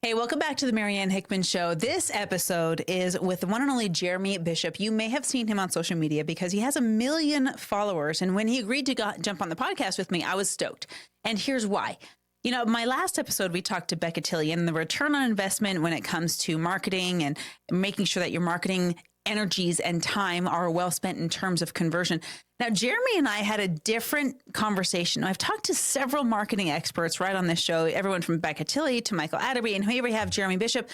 Hey, welcome back to the Marianne Hickman Show. This episode is with the one and only Jeremy Bishop. You may have seen him on social media because he has 1 million followers. And when he agreed to jump on the podcast with me, I was stoked. And here's why. You know, my last episode, we talked to Becca Tilly and the return on investment when it comes to marketing and making sure that your marketing energies and time are well spent in terms of conversion. Now, Jeremy and I had a different conversation. I've talked to several marketing experts right on this show, everyone from Becca Tilly to Michael Adderby, and here we have Jeremy Bishop.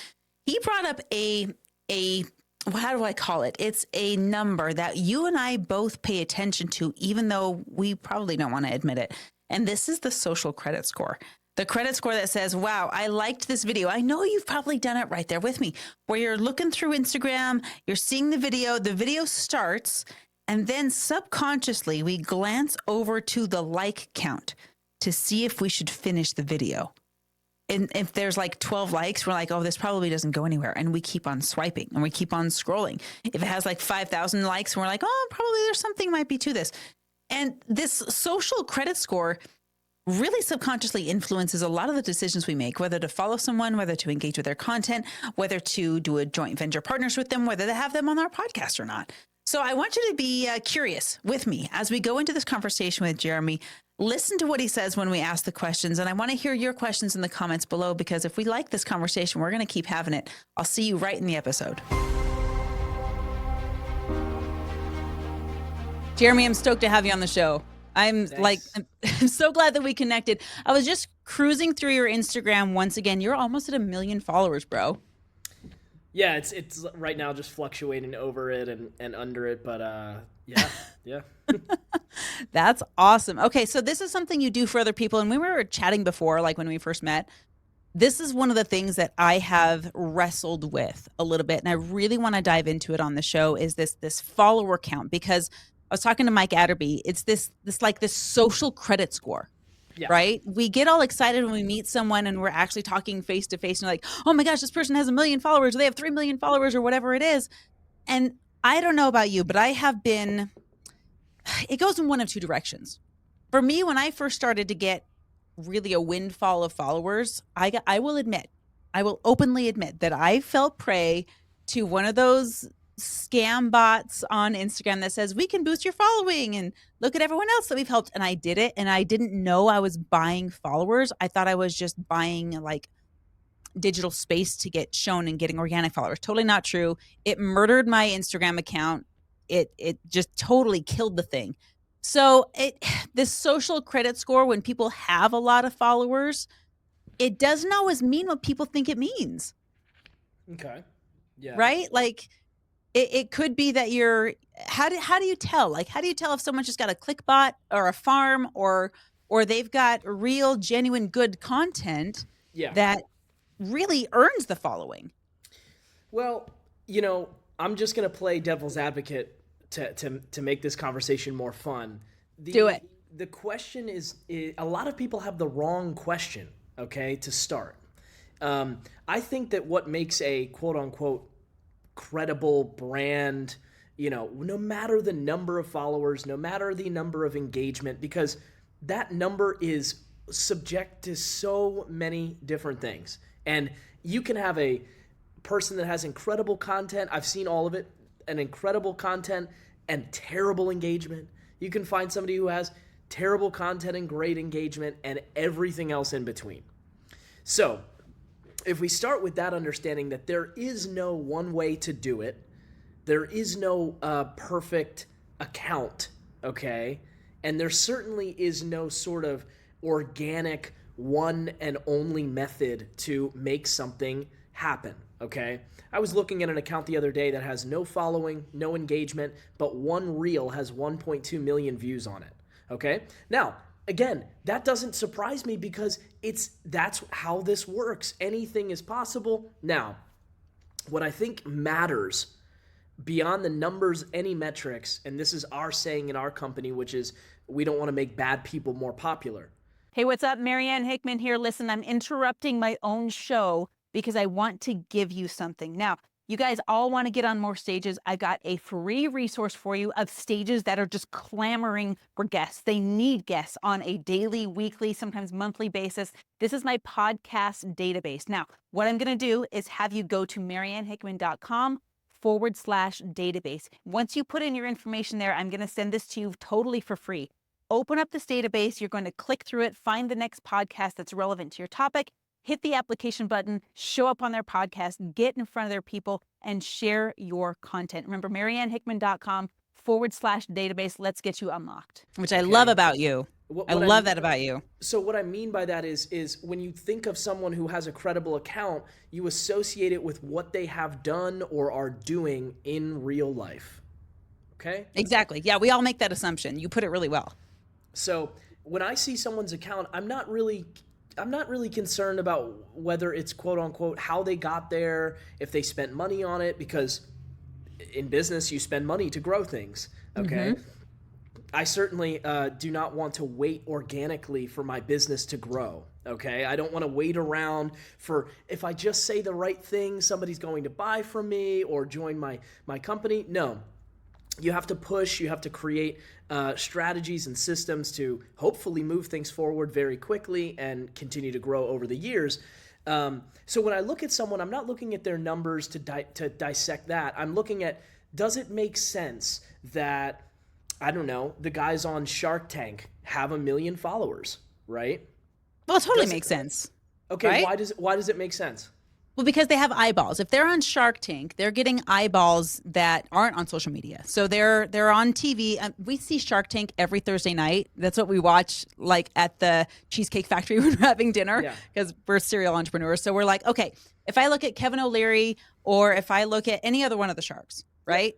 He brought up how do I call it? It's a number that you and I both pay attention to, even though we probably don't want to admit it. And this is the social credit score. The credit score that says, wow, I liked this video. I know you've probably done it right there with me, where you're looking through Instagram, you're seeing the video starts, and then subconsciously we glance over to the like count to see if we should finish the video. And if there's like 12 likes, we're like, oh, this probably doesn't go anywhere. And we keep on swiping and we keep on scrolling. If it has like 5,000 likes, we're like, oh, probably there's something might be to this. And this social credit score really subconsciously influences a lot of the decisions we make, whether to follow someone, whether to engage with their content, whether to do a joint venture partners with them, whether to have them on our podcast or not. So I want you to be curious with me as we go into this conversation with Jeremy. Listen to what he says when we ask the questions. And I want to hear your questions in the comments below, because if we like this conversation, we're going to keep having it. I'll see you right in the episode. Jeremy, I'm stoked to have you on the show. I'm so glad that we connected. I was just cruising through your Instagram once again. You're almost at 1 million followers, bro. Yeah, it's right now just fluctuating over it and under it, but yeah. That's awesome. Okay, so this is something you do for other people, and we were chatting before, like when we first met. This is one of the things that I have wrestled with a little bit, and I really want to dive into it on the show, is this follower count, because I was talking to Mike Adderby. It's this social credit score. Yeah. Right? We get all excited when we meet someone and we're actually talking face to face and like, oh my gosh, this person has 1 million followers, or they have 3 million followers, or whatever it is. And I don't know about you, but it goes in one of two directions. For me, when I first started to get really a windfall of followers, I will openly admit that I fell prey to one of those scam bots on Instagram that says we can boost your following and look at everyone else that we've helped. And I did it, and I didn't know I was buying followers. I thought I was just buying like digital space to get shown and getting organic followers. Totally not true. It murdered my Instagram account. It just totally killed the thing. So this social credit score, when people have a lot of followers, it doesn't always mean what people think it means. Okay. Yeah. Right? Like it could be that how do you tell? Like, how do you tell if someone just got a click bot or a farm or they've got real, genuine, good content that really earns the following? Well, I'm just going to play devil's advocate to make this conversation more fun. Do it. The question is, a lot of people have the wrong question, okay, to start. I think that what makes a quote unquote credible brand, no matter the number of followers, no matter the number of engagement, because that number is subject to so many different things. And you can have a person that has incredible content. I've seen all of it, an incredible content and terrible engagement. You can find somebody who has terrible content and great engagement and everything else in between. So if we start with that understanding that there is no one way to do it, there is no perfect account, okay? And there certainly is no sort of organic one and only method to make something happen, okay? I was looking at an account the other day that has no following, no engagement, but one reel has 1.2 million views on it, okay? Now, again, that doesn't surprise me because that's how this works. Anything is possible. Now, what I think matters beyond the numbers, any metrics, and this is our saying in our company, which is we don't want to make bad people more popular. Hey, what's up? Marianne Hickman here. Listen, I'm interrupting my own show because I want to give you something. Now, you guys all want to get on more stages, I've got a free resource for you of stages that are just clamoring for guests. They need guests on a daily, weekly, sometimes monthly basis. This is my podcast database. Now, what I'm going to do is have you go to mariannehickman.com/database. Once you put in your information there, I'm going to send this to you totally for free. Open up this database. You're going to click through it, find the next podcast that's relevant to your topic, hit the application button, show up on their podcast, get in front of their people, and share your content. Remember, mariannehickman.com/database. Let's get you unlocked, which I love about you. I love that about you. So what I mean by that is when you think of someone who has a credible account, you associate it with what they have done or are doing in real life. Okay? Exactly. Yeah, we all make that assumption. You put it really well. So when I see someone's account, I'm not really concerned about whether it's quote unquote how they got there, if they spent money on it, because in business you spend money to grow things. Okay. I certainly do not want to wait organically for my business to grow. Okay. I don't want to wait around for, if I just say the right thing, somebody's going to buy from me or join my company. No. You have to push, you have to create strategies and systems to hopefully move things forward very quickly and continue to grow over the years. So when I look at someone, I'm not looking at their numbers to dissect that. I'm looking at, does it make sense that, I don't know, the guys on Shark Tank have 1 million followers, right? Well, it totally makes sense. Okay, right? Why does it make sense? Well, because they have eyeballs. If they're on Shark Tank, they're getting eyeballs that aren't on social media. So they're on TV. We see Shark Tank every Thursday night. That's what we watch, like at the Cheesecake Factory when we're having dinner, because we're serial entrepreneurs. So we're like, okay, if I look at Kevin O'Leary or if I look at any other one of the sharks, right?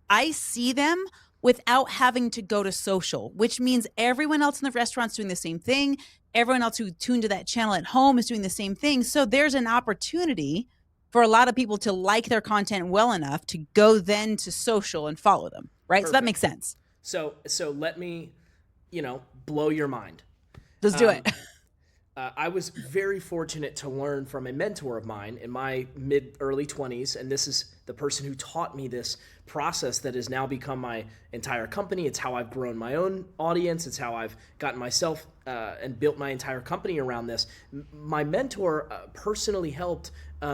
I see them without having to go to social, which means everyone else in the restaurant's doing the same thing. Everyone else who tuned to that channel at home is doing the same thing. So there's an opportunity for a lot of people to like their content well enough to go then to social and follow them, right? Perfect. So that makes sense. So let me, blow your mind. Let's do it. I was very fortunate to learn from a mentor of mine in my early 20s, and this is the person who taught me this process that has now become my entire company. It's how I've grown my own audience. It's how I've gotten myself and built my entire company around this. My mentor personally helped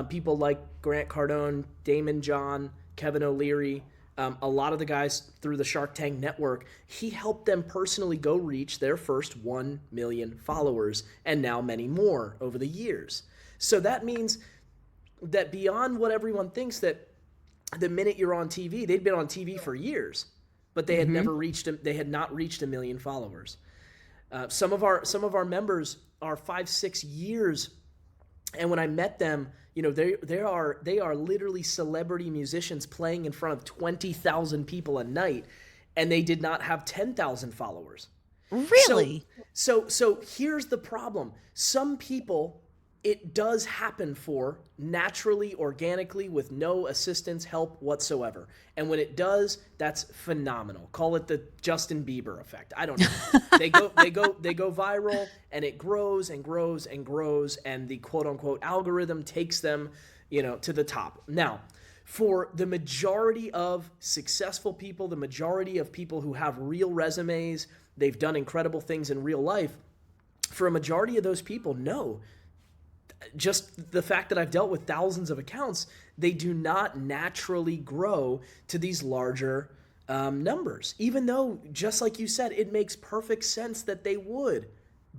people like Grant Cardone, Damon John, Kevin O'Leary, a lot of the guys through the Shark Tank network. He helped them personally go reach their first 1 million followers, and now many more over the years. So that means that beyond what everyone thinks, that the minute you're on TV, they'd been on TV for years, but they had never reached they had not reached 1 million followers. Some of our members are 5-6 years, and when I met them, they are literally celebrity musicians playing in front of 20,000 people a night, and they did not have 10,000 followers. Really? So here's the problem. Some people, it does happen for naturally, organically, with no assistance, help whatsoever. And when it does, that's phenomenal. Call it the Justin Bieber effect. I don't know. They go viral, and it grows and grows and grows, and the quote unquote algorithm takes them, to the top. Now, for the majority of successful people, the majority of people who have real resumes, they've done incredible things in real life. For a majority of those people, no. Just the fact that I've dealt with thousands of accounts, they do not naturally grow to these larger numbers, even though, just like you said, it makes perfect sense that they would.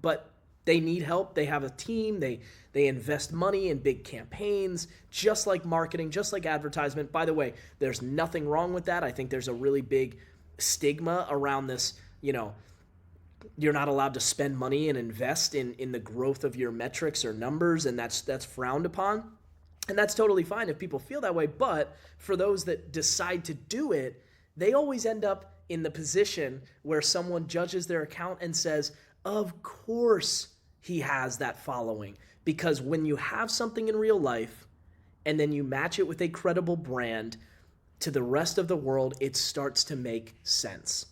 But they need help. They have a team. They invest money in big campaigns, just like marketing, just like advertisement. By the way, there's nothing wrong with that. I think there's a really big stigma around this, you're not allowed to spend money and invest in the growth of your metrics or numbers, and that's frowned upon. And that's totally fine if people feel that way. But for those that decide to do it, they always end up in the position where someone judges their account and says, of course he has that following. Because when you have something in real life and then you match it with a credible brand, to the rest of the world, it starts to make sense.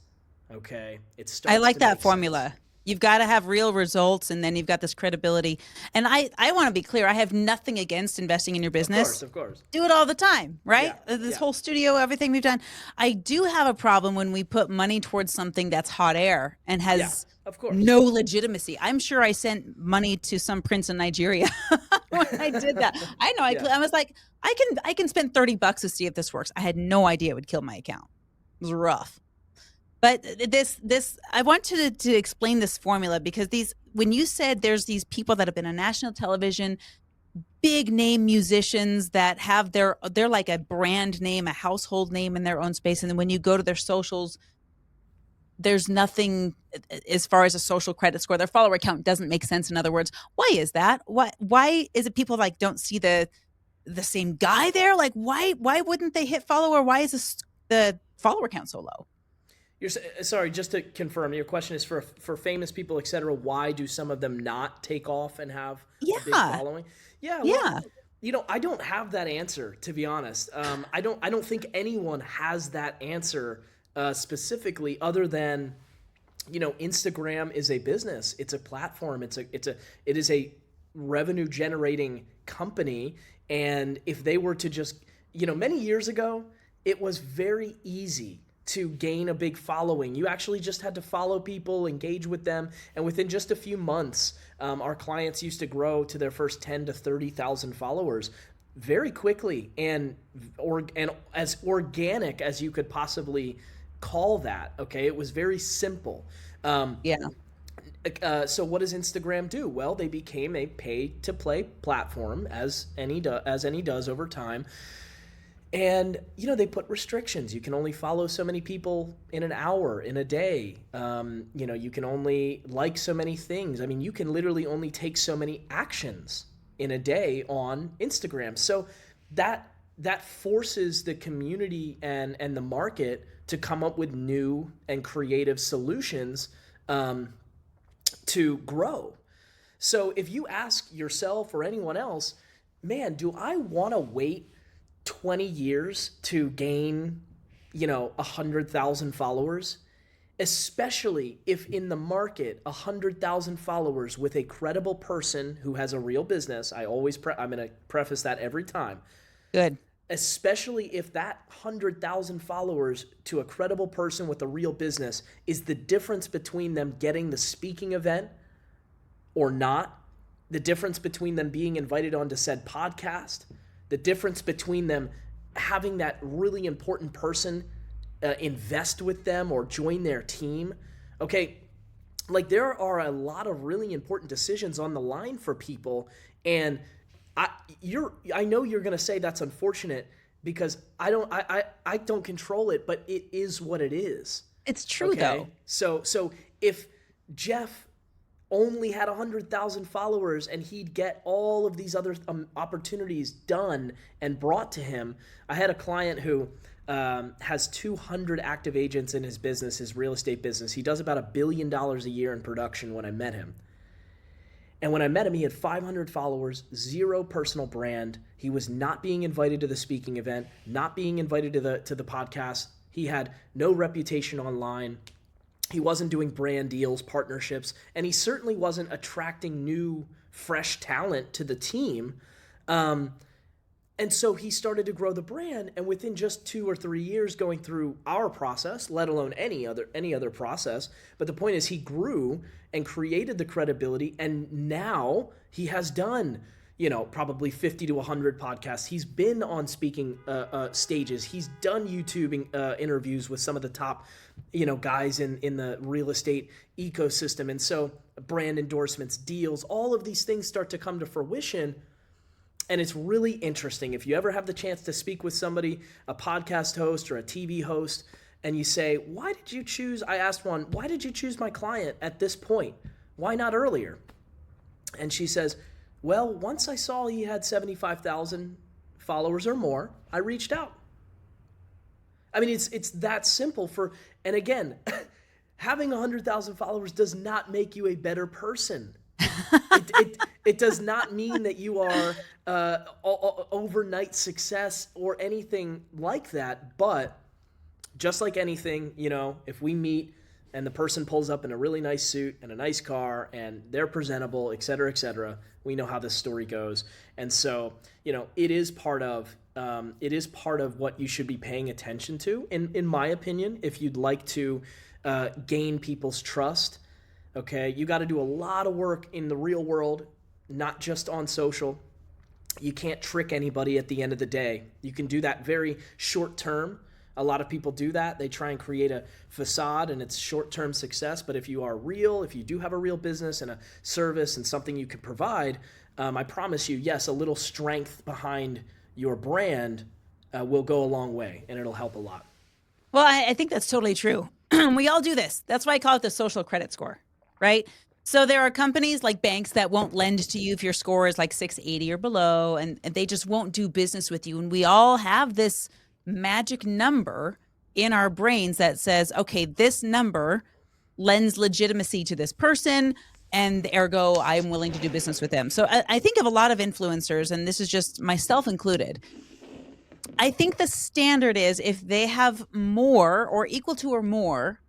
Okay, I like that formula. You've got to have real results, and then you've got this credibility. And I want to be clear. I have nothing against investing in your business. Of course. Do it all the time, right? Yeah, This yeah. whole studio, everything we've done. I do have a problem when we put money towards something that's hot air and Yeah, has of course. no legitimacy. I'm sure I sent money to some prince in Nigeria when I did that. I know. Yeah. I was like, I can spend $30 to see if this works. I had no idea it would kill my account. It was rough. But this I want to explain this formula, because when you said there's these people that have been on national television, big name musicians that have they're like a brand name, a household name in their own space, and then when you go to their socials, there's nothing as far as a social credit score. Their follower count doesn't make sense. In other words, why is that? Why is it people like don't see the same guy there? Like why wouldn't they hit follow, or why is the follower count so low? Sorry, just to confirm, your question is for famous people, et cetera. Why do some of them not take off and have a big following? Yeah, well, I don't have that answer, to be honest. I don't think anyone has that answer specifically, other than Instagram is a business. It's a platform. It is a revenue generating company, and if they were to just many years ago, it was very easy to gain a big following. You actually just had to follow people, engage with them, and within just a few months, our clients used to grow to their first 10 to 30,000 followers very quickly, and as organic as you could possibly call that. Okay, it was very simple. So what does Instagram do? Well, they became a pay-to-play platform, as any does over time. And, they put restrictions. You can only follow so many people in an hour, in a day. You can only like so many things. I mean, you can literally only take so many actions in a day on Instagram. So that forces the community and the market to come up with new and creative solutions to grow. So if you ask yourself or anyone else, man, do I want to wait 20 years to gain, 100,000 followers, especially if in the market, 100,000 followers with a credible person who has a real business. I'm going to preface that every time. Good. Especially if that 100,000 followers to a credible person with a real business is the difference between them getting the speaking event or not, the difference between them being invited onto said podcast, the difference between them having that really important person invest with them or join their team. Okay, like there are a lot of really important decisions on the line for people, and I know you're going to say that's unfortunate because I don't control it, but it is what it is. It's true though. So if Jeff only had 100,000 followers and he'd get all of these other opportunities done and brought to him. I had a client who has 200 active agents in his business, his real estate business. He does about $1 billion a year in production when I met him. And when I met him, he had 500 followers, 0 personal brand. He was not being invited to the speaking event, not being invited to the podcast. He had no reputation online. He wasn't doing brand deals, partnerships, and he certainly wasn't attracting new, fresh talent to the team. And so he started to grow the brand, and within just 2 or 3 years going through our process, let alone any other process, but the point is he grew and created the credibility, and now he has done probably 50 to 100 podcasts. He's been on speaking stages. He's done YouTube interviews with some of the top guys in the real estate ecosystem. And so brand endorsements, deals, all of these things start to come to fruition. And it's really interesting. If you ever have the chance to speak with somebody, a podcast host or a TV host, and you say, I asked one, why did you choose my client at this point? Why not earlier? And she says, well, once I saw he had 75,000 followers or more, I reached out. I mean, it's that simple. And again, having 100,000 followers does not make you a better person. It does not mean that you are overnight success or anything like that. But just like anything, if we meet and the person pulls up in a really nice suit and a nice car and they're presentable, et cetera, we know how this story goes. And so, it is part of what you should be paying attention to, in my opinion, if you'd like to gain people's trust. Okay, you got to do a lot of work in the real world, not just on social. You can't trick anybody at the end of the day. You can do that very short term. A lot of people do that. They try and create a facade, and it's short-term success. But if you are real, if you do have a real business and a service and something you can provide, I promise you, yes, a little strength behind your brand will go a long way, and it'll help a lot. Well, I think that's totally true. We all do this. That's why I call it the social credit score, right? So there are companies like banks that won't lend to you if your score is like 680 or below, and they just won't do business with you. And we all have this magic number in our brains that says, okay, this number lends legitimacy to this person, and ergo, I'm willing to do business with them. So I think of a lot of influencers, and this is just myself included. I think the standard is if they have more or equal to or more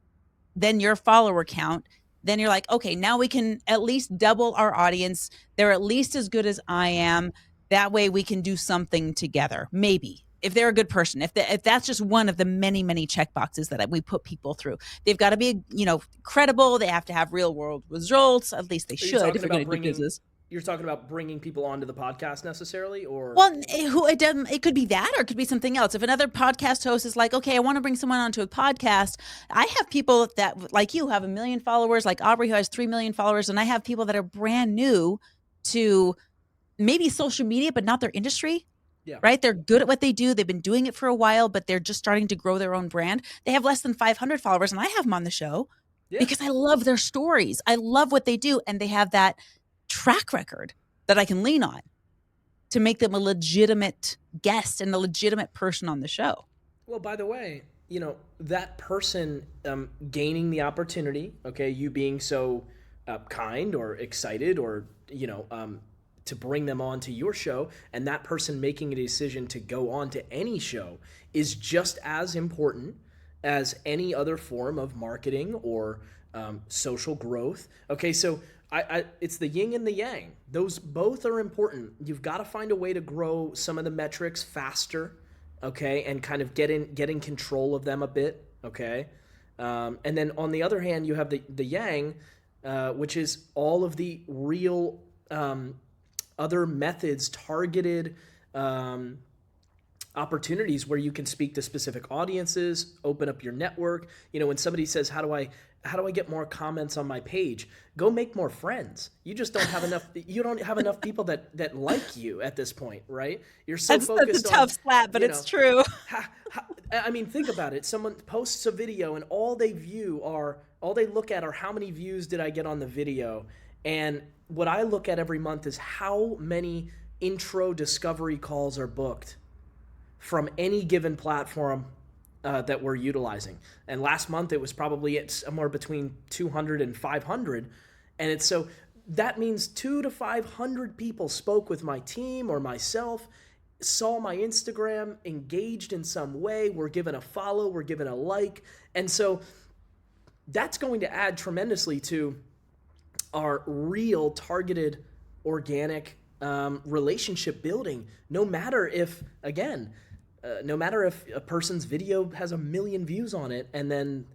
than your follower count, then you're like, okay, now we can at least double our audience. They're at least as good as I am. That way we can do something together. Maybe if they're a good person, if that's just one of the many, many check boxes that we put people through. They've got to be, credible. They have to have real world results. At least they should if they're going to do business. You're talking about bringing people onto the podcast necessarily, or? Well, it could be that, or it could be something else. If another podcast host is like, okay, I want to bring someone onto a podcast, I have people that, like you, have 1 million followers, like Aubrey, who has 3 million followers, and I have people that are brand new to maybe social media, but not their industry. Yeah. Right? They're good at what they do. They've been doing it for a while, but they're just starting to grow their own brand. They have less than 500 followers, and I have them on the show because I love their stories. I love what they do, and they have that track record that I can lean on to make them a legitimate guest and a legitimate person on the show. Well, by the way, that person gaining the opportunity, okay, you being so kind or excited or, to bring them on to your show, and that person making a decision to go on to any show is just as important as any other form of marketing or social growth. Okay, so it's the yin and the yang. Those both are important. You've got to find a way to grow some of the metrics faster, okay, and kind of get in control of them a bit, okay. And then on the other hand, you have the yang, which is all of the real other methods, targeted opportunities where you can speak to specific audiences, open up your network. When somebody says, how do I get more comments on my page? Go make more friends. You just don't have enough. You don't have enough people that like you at this point, right? You're so focused. That's a tough slap, but it's true. I mean, think about it. Someone posts a video and all they look at are how many views did I get on the video? And what I look at every month is how many intro discovery calls are booked from any given platform that we're utilizing. And last month it was probably at somewhere between 200 and 500. And so that means 200 to 500 people spoke with my team or myself, saw my Instagram, engaged in some way, were given a follow, were given a like. And so that's going to add tremendously to our real targeted organic relationship building, no matter if a person's video has 1 million views on it and then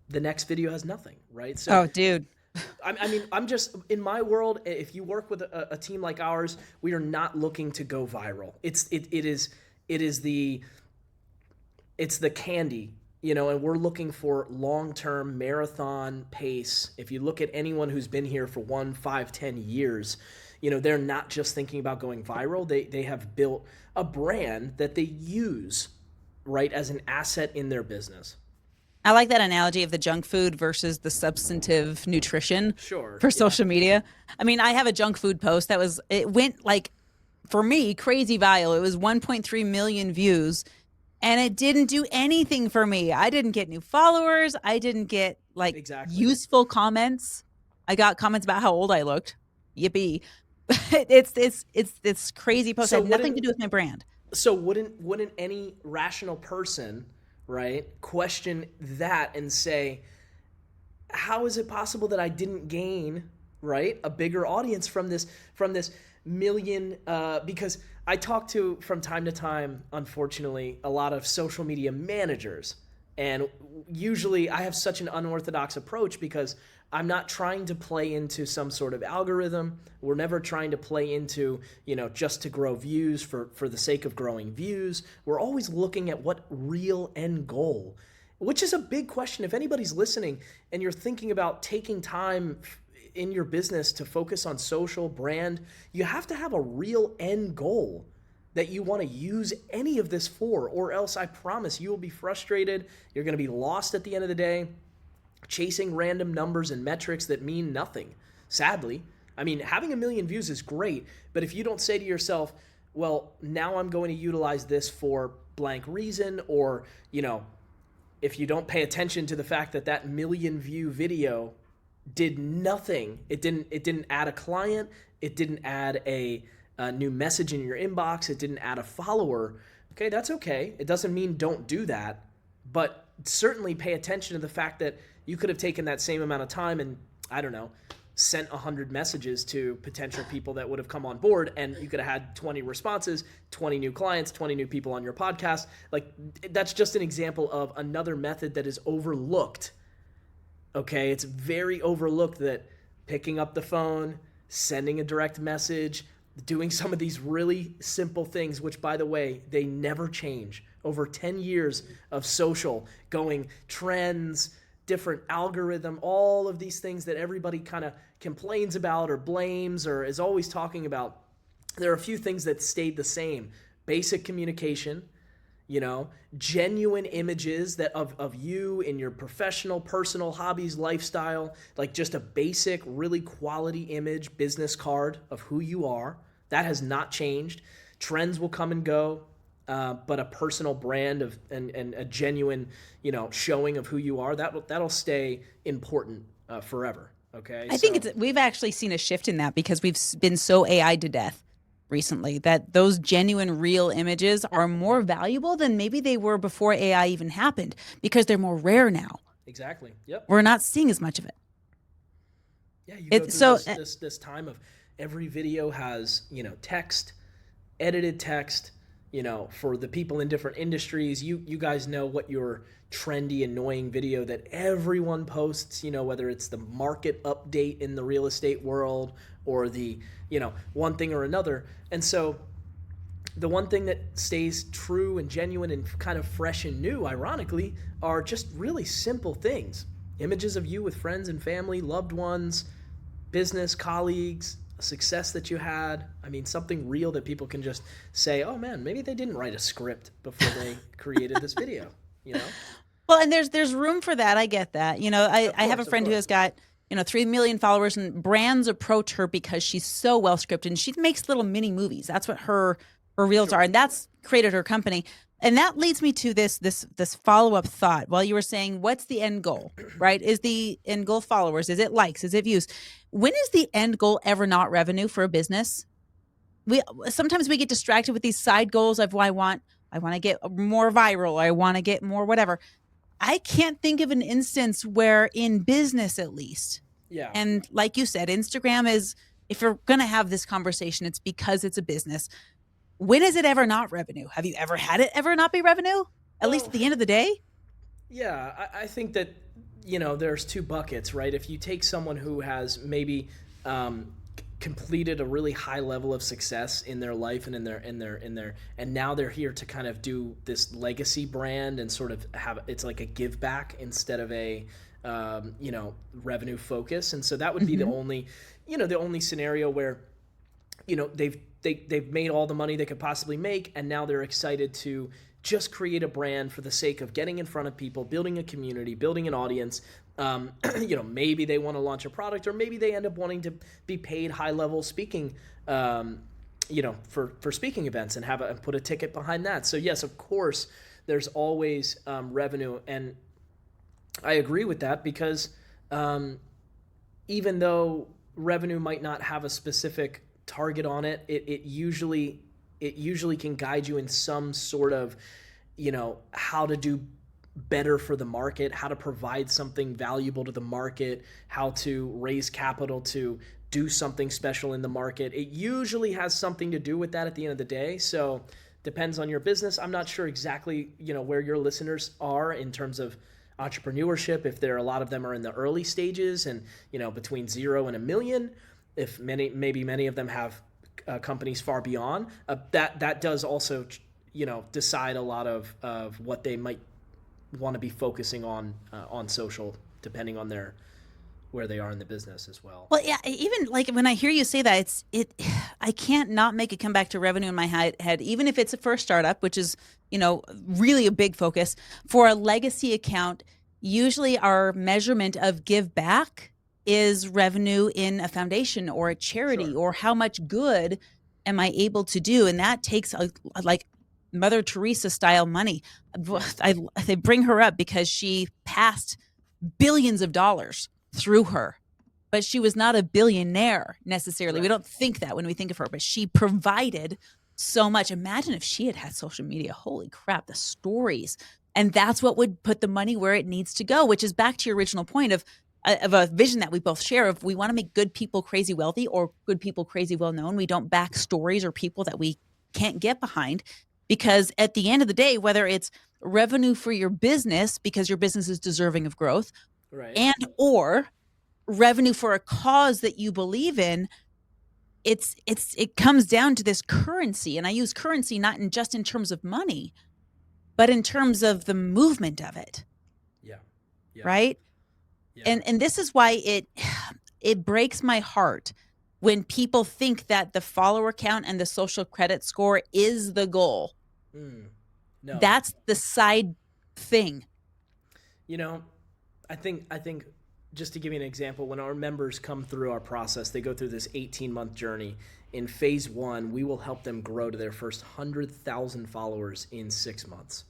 the next video has nothing, right? So, oh, dude. I'm just, in my world, if you work with a team like ours, we are not looking to go viral. It's the candy, and we're looking for long-term marathon pace. If you look at anyone who's been here for 1, 5, 10 years, they're not just thinking about going viral. They have built a brand that they use, right, as an asset in their business. I like that analogy of the junk food versus the substantive nutrition for social media. I mean, I have a junk food post it went like, for me, crazy viral. It was 1.3 million views, and it didn't do anything for me. I didn't get new followers. I didn't get useful comments. I got comments about how old I looked. Yippee. It's crazy post. It had nothing to do with my brand. So wouldn't any rational person right? Question that and say, how is it possible that I didn't gain, right, a bigger audience from this million? Because I talk to, from time to time, unfortunately, a lot of social media managers. And usually I have such an unorthodox approach because I'm not trying to play into some sort of algorithm. We're never trying to play into, just to grow views for the sake of growing views. We're always looking at what real end goal, which is a big question. If anybody's listening and you're thinking about taking time in your business to focus on social brand, you have to have a real end goal that you want to use any of this for, or else I promise you will be frustrated. You're going to be lost at the end of the day, chasing random numbers and metrics that mean nothing. Sadly, I mean, having 1 million views is great, but if you don't say to yourself, well, now I'm going to utilize this for blank reason, or, if you don't pay attention to the fact that 1 million view video did nothing, it didn't add a client, it didn't add a new message in your inbox, it didn't add a follower, okay, that's okay. It doesn't mean don't do that, but certainly pay attention to the fact that you could have taken that same amount of time and, I don't know, sent 100 messages to potential people that would have come on board, and you could have had 20 responses, 20 new clients, 20 new people on your podcast. Like, that's just an example of another method that is overlooked. Okay, it's very overlooked, that picking up the phone, sending a direct message, doing some of these really simple things, which, by the way, they never change. Over 10 years of social, going trends, different algorithm, all of these things that everybody kind of complains about or blames or is always talking about. There are a few things that stayed the same. Basic communication, genuine images that of you in your professional, personal, hobbies, lifestyle, like just a basic, really quality image, business card of who you are. That has not changed. Trends will come and go, but a personal brand of and a genuine, showing of who you are, that'll stay important forever. Okay, I think we've actually seen a shift in that because we've been so AI to death recently that those genuine, real images are more valuable than maybe they were before AI even happened, because they're more rare now. Exactly. Yep. We're not seeing as much of it. Yeah, you go through this time of every video has, text, edited text, for the people in different industries. You guys know what your trendy, annoying video that everyone posts, whether it's the market update in the real estate world or the, one thing or another. And so the one thing that stays true and genuine and kind of fresh and new, ironically, are just really simple things. Images of you with friends and family, loved ones, business, colleagues, success that you had. I mean, something real that people can just say, oh man, maybe they didn't write a script before they created this video, Well, and there's room for that. I get that. I have a friend who has got, 3 million followers, and brands approach her because she's so well scripted, and she makes little mini movies. That's what her reels are. And that's created her company. And that leads me to this follow-up thought. While you were saying, what's the end goal, right? Is the end goal followers? Is it likes? Is it views? When is the end goal ever not revenue for a business? Sometimes we get distracted with these side goals of, well, I want to get more viral. I want to get more whatever. I can't think of an instance where, in business at least, yeah. And like you said, Instagram is, if you're going to have this conversation, it's because it's a business. When is it ever not revenue? Have you ever had it ever not be revenue? At least at the end of the day? Yeah, I think that, there's two buckets, right? If you take someone who has maybe completed a really high level of success in their life and in their and now they're here to kind of do this legacy brand and sort of have, it's like a give back instead of a revenue focus. And so that would be the only scenario where they've made all the money they could possibly make, and now they're excited to just create a brand for the sake of getting in front of people, building a community, building an audience. Maybe they want to launch a product, or maybe they end up wanting to be paid high-level speaking, for speaking events and put a ticket behind that. So yes, of course, there's always revenue, and I agree with that because even though revenue might not have a specific target on it, it usually can guide you in some sort of, how to do better for the market, how to provide something valuable to the market, how to raise capital to do something special in the market. It usually has something to do with that at the end of the day. So depends on your business. I'm not sure exactly, where your listeners are in terms of entrepreneurship, if a lot of them are in the early stages and, between 0 and 1 million, if many of them have companies far beyond, that does also, decide a lot of what they might want to be focusing on social, depending on where they are in the business as well. Well, yeah, even like when I hear you say that, I can't not make it come back to revenue in my head, even if it's for a startup, which is, really a big focus. For a legacy account, usually our measurement of give back is revenue in a foundation or a charity, Sure. or how much good am I able to do? And that takes like Mother Teresa style money. They bring her up because she passed billions of dollars through her, but she was not a billionaire necessarily. We Right. don't think that when we think of her, but she provided so much. Imagine if she had social media. Holy crap, the stories. And that's what would put the money where it needs to go, which is back to your original point of a vision that we both share of we want to make good people crazy wealthy or good people crazy well known. We don't back stories or people that we can't get behind, because at the end of the day, whether it's revenue for your business because your business is deserving of growth, Right. and or revenue for a cause that you believe in, it comes down to this currency. And I use currency not just in terms of money, but in terms of the movement of it. Yeah. Yeah. Right. Yeah. And this is why it breaks my heart when people think that the follower count and the social credit score is the goal. No. That's the side thing. I think just to give you an example, when our members come through our process, they go through this 18-month journey. In phase 1, we will help them grow to their first 100,000 followers in 6 months.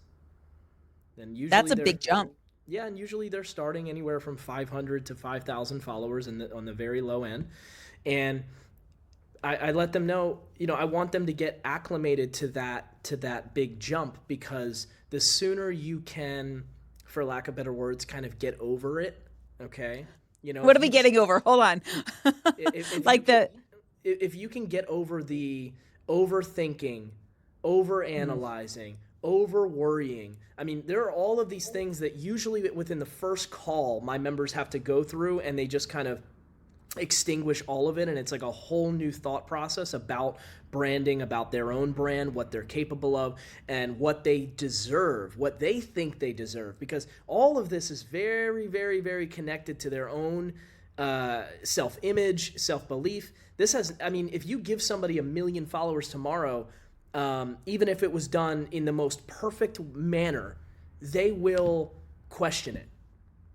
And usually that's a big jump. Yeah, and usually they're starting anywhere from 500 to 5,000 followers on the very low end. And I let them know, I want them to get acclimated to that big jump, because the sooner you can, for lack of better words, kind of get over it. Okay. What are we getting over? Hold on. If you can get over the overthinking, overanalyzing, over worrying. I mean, there are all of these things that usually within the first call, my members have to go through, and they just kind of extinguish all of it. And it's like a whole new thought process about branding, about their own brand, what they're capable of, and what they deserve, what they think they deserve. Because all of this is very, very, very connected to their own self-image, self-belief. If you give somebody 1 million followers tomorrow, even if it was done in the most perfect manner, they will question it.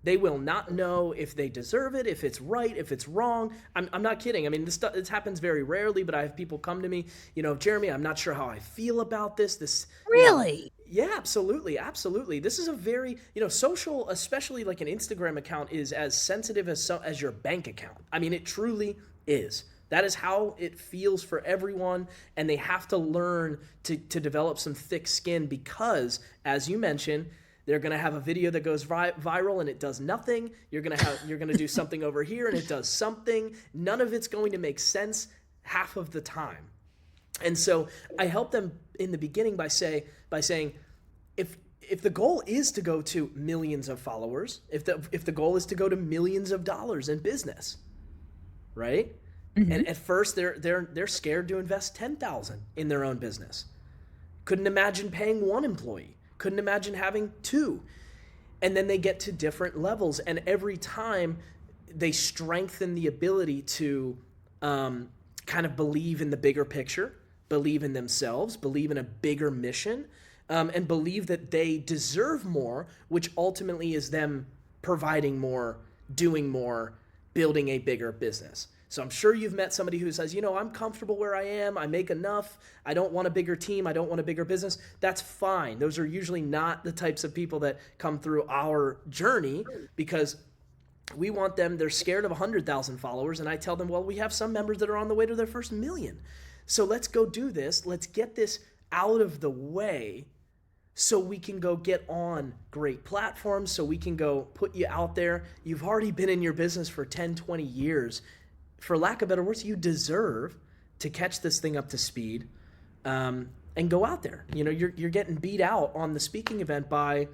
They will not know if they deserve it, if it's right, if it's wrong. I'm not kidding. I mean, this happens very rarely, but I have people come to me, Jeremy, I'm not sure how I feel about this. Really? Yeah, absolutely. This is a very, social, especially like an Instagram account, is as sensitive as your bank account. I mean, it truly is. That is how it feels for everyone, and they have to learn to develop some thick skin, because, as you mentioned, they're going to have a video that goes viral and it does nothing. You're going to do something over here and it does something. None of it's going to make sense half of the time. And so I help them in the beginning by saying, if the goal is to go to millions of followers, if the goal is to go to millions of dollars in business, right? Mm-hmm. And at first they're scared to invest 10,000 in their own business. Couldn't imagine paying one employee. Couldn't imagine having two. And then they get to different levels, and every time they strengthen the ability to kind of believe in the bigger picture, believe in themselves, believe in a bigger mission, and believe that they deserve more, which ultimately is them providing more, doing more, building a bigger business. So I'm sure you've met somebody who says, I'm comfortable where I am. I make enough. I don't want a bigger team. I don't want a bigger business. That's fine. Those are usually not the types of people that come through our journey, because we want them, they're scared of 100,000 followers. And I tell them, well, we have some members that are on the way to their first 1 million. So let's go do this. Let's get this out of the way so we can go get on great platforms, so we can go put you out there. You've already been in your business for 10, 20 years. For lack of better words, you deserve to catch this thing up to speed, and go out there. You're getting beat out on the speaking event by,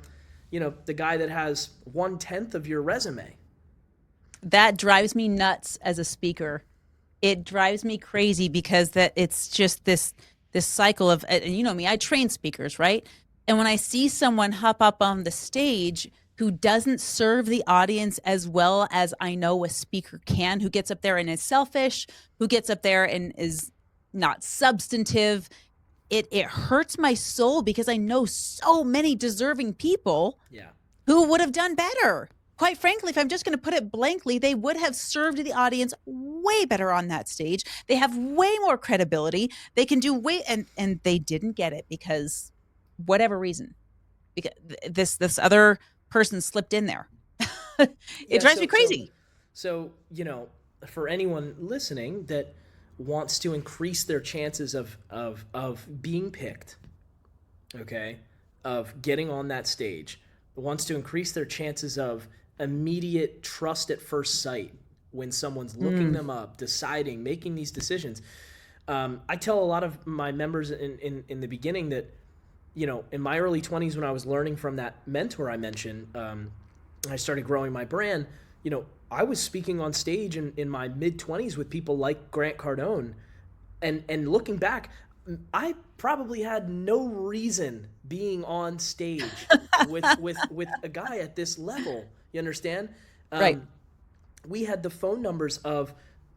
the guy that has 1/10 of your resume. That drives me nuts as a speaker. It drives me crazy because that it's just this cycle of, and you know me, I train speakers, right? And when I see someone hop up on the stage who doesn't serve the audience as well as I know a speaker can, who gets up there and is selfish, who gets up there and is not substantive, it hurts my soul because I know so many deserving people who would have done better. Quite frankly, if I'm just going to put it blankly, they would have served the audience way better on that stage. They have way more credibility. They can do and they didn't get it because whatever reason, because this other person slipped in there. It drives me crazy. So, for anyone listening that wants to increase their chances of being picked, okay, of getting on that stage, wants to increase their chances of immediate trust at first sight when someone's looking them up, deciding, making these decisions. I tell a lot of my members in the beginning that, in my early 20s when I was learning from that mentor I mentioned, I started growing my brand, I was speaking on stage in my mid-20s with people like Grant Cardone. And looking back, I probably had no reason being on stage with a guy at this level. You understand? Right. We had the phone numbers of,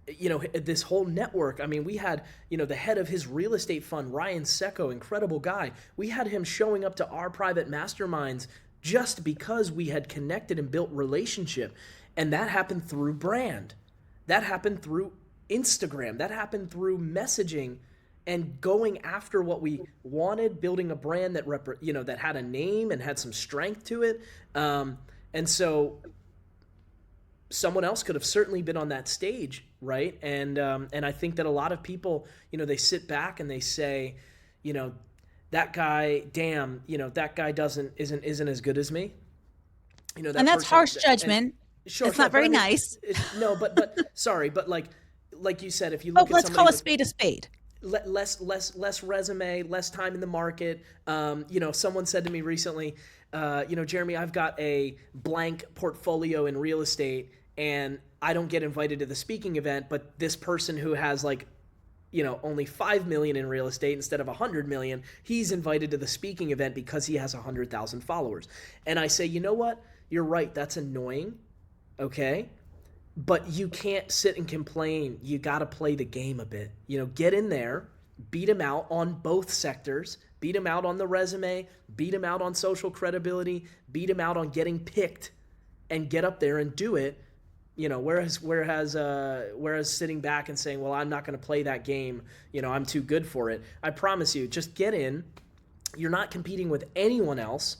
this whole network. I mean, we had, the head of his real estate fund, Ryan Secco, incredible guy. We had him showing up to our private masterminds just because we had connected and built relationship. And that happened through brand. That happened through Instagram. That happened through messaging and going after what we wanted, building a brand that that had a name and had some strength to it. And so someone else could have certainly been on that stage, right? And I think that a lot of people, they sit back and they say, that guy, damn, that guy isn't as good as me. That and that's person, harsh judgment. Sure, it's not very nice. No, but sorry, but like you said, if you look at let's call a spade a spade. Less resume, less time in the market. Someone said to me recently, Jeremy, I've got a blank portfolio in real estate and I don't get invited to the speaking event, but this person who has only 5 million in real estate instead of 100 million, he's invited to the speaking event because he has 100,000 followers. And I say, you know what? You're right. That's annoying. Okay. But you can't sit and complain. You got to play the game a bit. Get in there, beat him out on both sectors, beat him out on the resume, beat him out on social credibility, beat him out on getting picked, and get up there and do it. Whereas sitting back and saying, well, I'm not going to play that game. I'm too good for it. I promise you, just get in. You're not competing with anyone else.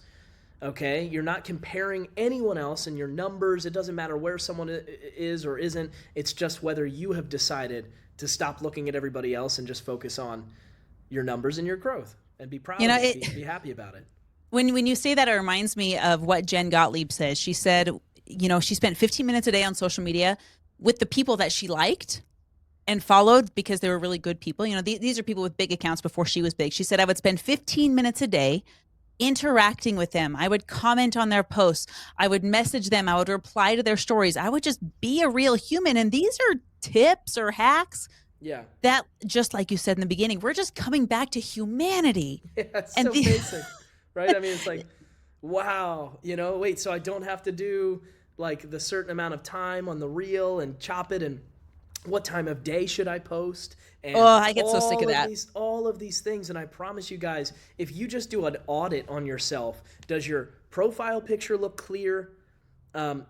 Okay, you're not comparing anyone else in your numbers. It doesn't matter where someone is or isn't. It's just whether you have decided to stop looking at everybody else and just focus on your numbers and your growth and be proud of it, be happy about it. When you say that, it reminds me of what Jen Gottlieb says. She said, she spent 15 minutes a day on social media with the people that she liked and followed because they were really good people. These are people with big accounts before she was big. She said, I would spend 15 minutes a day interacting with them. I would comment on their posts. I would message them. I would reply to their stories. I would just be a real human. And these are tips or hacks that, just like you said in the beginning, we're just coming back to humanity. Yeah, it's so basic, right? I mean, it's like, wow, wait, so I don't have to do like the certain amount of time on the reel and chop it, and what time of day should I post? And I get so sick of that. All of these things, and I promise you guys, if you just do an audit on yourself, does your profile picture look clear?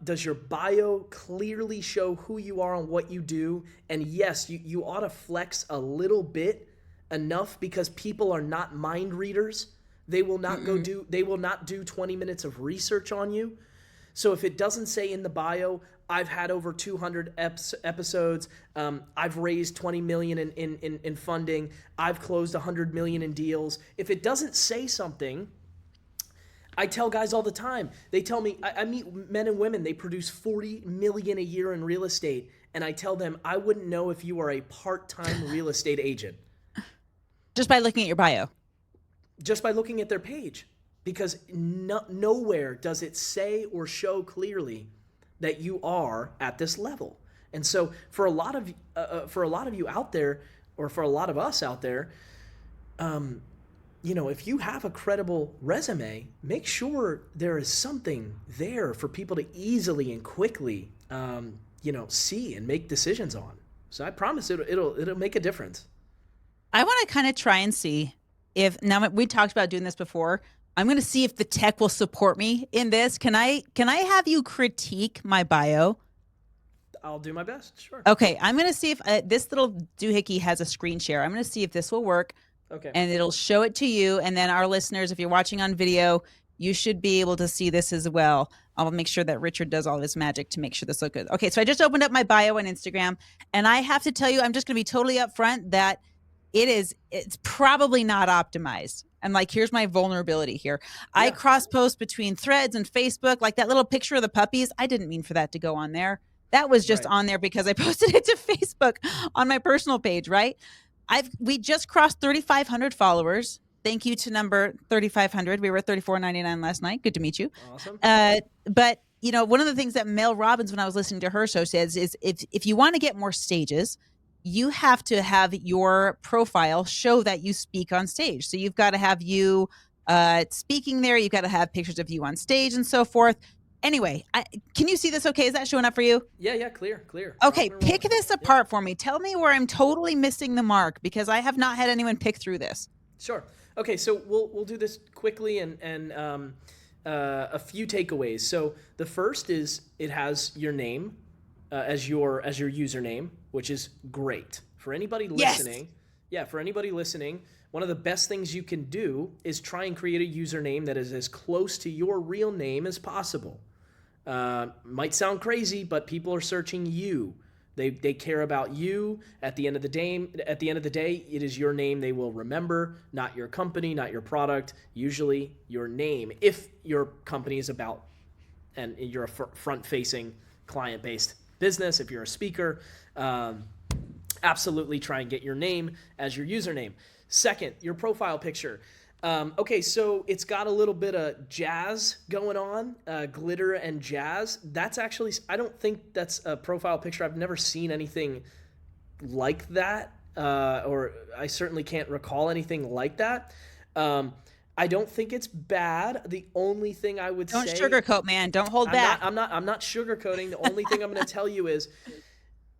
Does your bio clearly show who you are and what you do? And yes, you ought to flex a little bit, enough, because people are not mind readers. They will not they will not do 20 minutes of research on you. So if it doesn't say in the bio, I've had over 200 episodes. I've raised 20 million in funding. I've closed 100 million in deals. If it doesn't say something I tell guys all the time. They tell me, I meet men and women, they produce 40 million a year in real estate. And I tell them, I wouldn't know if you are a part-time real estate agent. Just by looking at your bio. Just by looking at their page. Because nowhere does it say or show clearly that you are at this level. And so for a lot of you out there, or for a lot of us out there, if you have a credible resume, make sure there is something there for people to easily and quickly, see and make decisions on. So I promise it'll make a difference. I want to kind of try and see if, now we talked about doing this before. I'm going to see if the tech will support me in this. Can I have you critique my bio? I'll do my best. Sure. Okay. I'm going to see if this little doohickey has a screen share. I'm going to see if this will work. Okay. And it'll show it to you. And then our listeners, if you're watching on video, you should be able to see this as well. I'll make sure that Richard does all of his magic to make sure this looks good. Okay. So I just opened up my bio on Instagram, and I have to tell you, I'm just going to be totally upfront that it's probably not optimized. I'm like, here's my vulnerability here. Yeah. I cross post between Threads and Facebook, like that little picture of the puppies. I didn't mean for that to go on there. That was just on there because I posted it to Facebook on my personal page, right? We just crossed 3,500 followers. Thank you to number 3,500. We were at 34.99 last night. Good to meet you. Awesome. But one of the things that Mel Robbins, when I was listening to her show, says is if you want to get more stages, you have to have your profile show that you speak on stage. So you've got to have you speaking there. You've got to have pictures of you on stage and so forth. Anyway, can you see this okay? Is that showing up for you? Yeah, clear. Okay, pick this apart for me. Tell me where I'm totally missing the mark, because I have not had anyone pick through this. Sure. Okay, so we'll do this quickly and a few takeaways. So the first is it has your name as your username, which is great. For anybody listening, for anybody listening, one of the best things you can do is try and create a username that is as close to your real name as possible. Might sound crazy, but people are searching you. They care about you. At the end of the day, it is your name they will remember, not your company, not your product. Usually your name, if your company is about, and you're a front-facing, client-based business. If you're a speaker, absolutely try and get your name as your username. Second, your profile picture. Okay, so it's got a little bit of jazz going on, glitter and jazz. That's actually, I don't think that's a profile picture. I've never seen anything like that, or I certainly can't recall anything like that. I don't think it's bad. The only thing I would say... Don't sugarcoat, man. Don't hold back. I'm not sugarcoating. The only thing I'm going to tell you is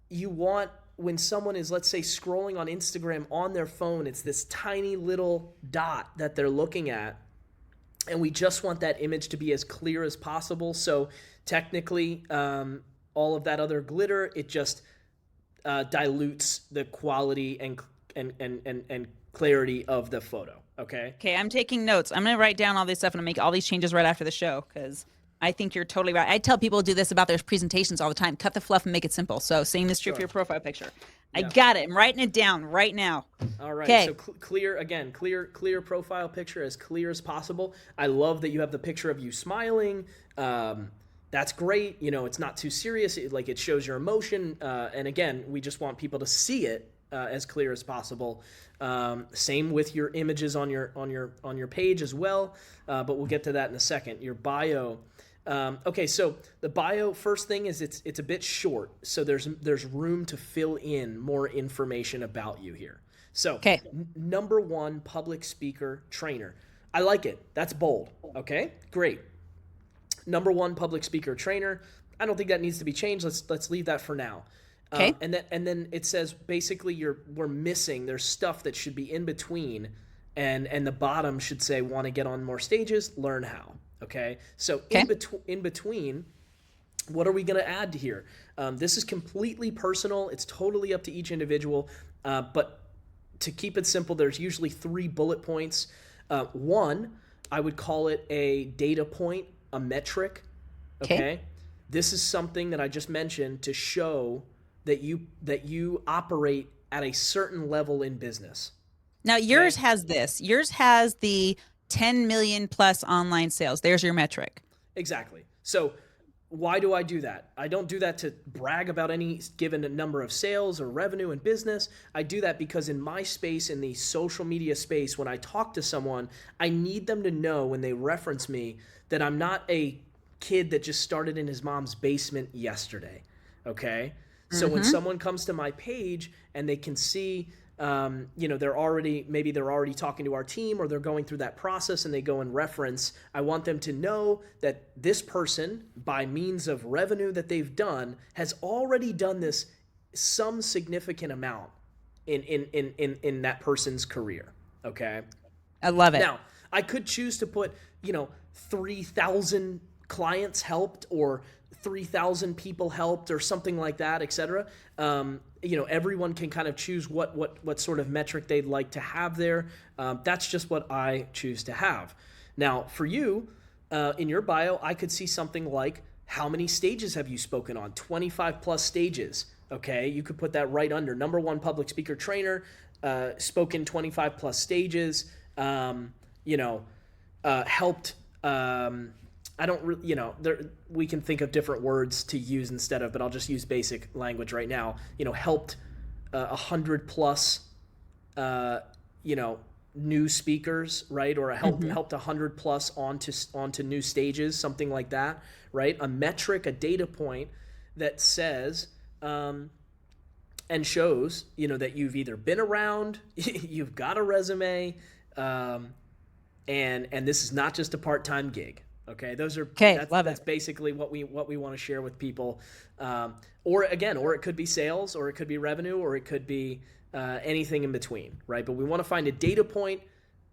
you want... When someone is, let's say, scrolling on Instagram on their phone, it's this tiny little dot that they're looking at. And we just want that image to be as clear as possible. So technically, all of that other glitter, it just dilutes the quality and clarity of the photo. Okay? Okay, I'm taking notes. I'm going to write down all this stuff and make all these changes right after the show, because I think you're totally right. I tell people to do this about their presentations all the time. Cut the fluff and make it simple. So same is true for your profile picture. Yeah. I got it. I'm writing it down right now. All right. Okay. So clear profile picture, as clear as possible. I love that you have the picture of you smiling. That's great. It's not too serious. It shows your emotion. And again, we just want people to see it as clear as possible. Same with your images on your page as well. But we'll get to that in a second. Your bio. Okay, so the bio, first thing is it's a bit short, so there's room to fill in more information about you here. So, number one, public speaker trainer. I like it. That's bold. Okay, great. Number one, public speaker trainer. I don't think that needs to be changed. Let's leave that for now. Okay. And then it says basically we're missing. There's stuff that should be in between, and the bottom should say want to get on more stages, learn how. Okay, so in between, what are we going to add to here? This is completely personal. It's totally up to each individual. But to keep it simple, there's usually 3 bullet points. One, I would call it a data point, a metric. Okay, this is something that I just mentioned to show that you operate at a certain level in business. Now yours has this. Yours has the 10 million plus online sales. There's your metric. Exactly. So why do I do that? I don't do that to brag about any given number of sales or revenue in business. I do that because in my space, in the social media space, when I talk to someone, I need them to know when they reference me that I'm not a kid that just started in his mom's basement yesterday. Okay? So when someone comes to my page and they can see they're already talking to our team, or they're going through that process and they go and reference, I want them to know that this person, by means of revenue that they've done, has already done this some significant amount in that person's career. Okay. I love it. Now, I could choose to put, 3,000 clients helped, or 3,000 people helped, or something like that, et cetera. Everyone can kind of choose what sort of metric they'd like to have there. That's just what I choose to have. Now, for you, in your bio, I could see something like, how many stages have you spoken on? 25 plus stages. Okay, you could put that right under number one public speaker trainer, spoken 25 plus stages, helped. I don't really, we can think of different words to use instead of, but I'll just use basic language right now. Helped 100 plus, new speakers, right? Or helped 100 plus onto new stages, something like that, right? A metric, a data point that says and shows, that you've either been around, you've got a resume, and this is not just a part-time gig. Okay, that's basically what we want to share with people. Or it could be sales, or it could be revenue, or it could be anything in between, right? But we want to find a data point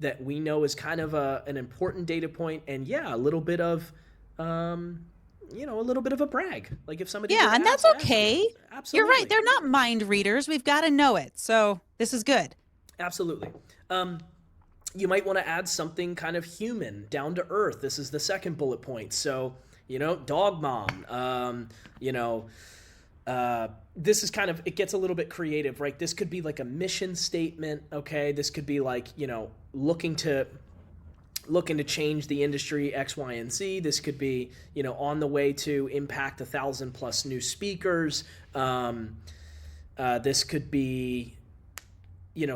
that we know is kind of an important data point, and a little bit of a little bit of a brag. Like if somebody and that's okay. Absolutely. You're right. They're not mind readers. We've got to know it. So this is good. Absolutely. You might want to add something kind of human, down to earth. This is the second bullet point. So, dog mom, this is kind of, it gets a little bit creative, right? This could be like a mission statement. Okay. This could be like, looking to change the industry X, Y, and Z. This could be, on the way to impact 1,000 plus new speakers. This could be,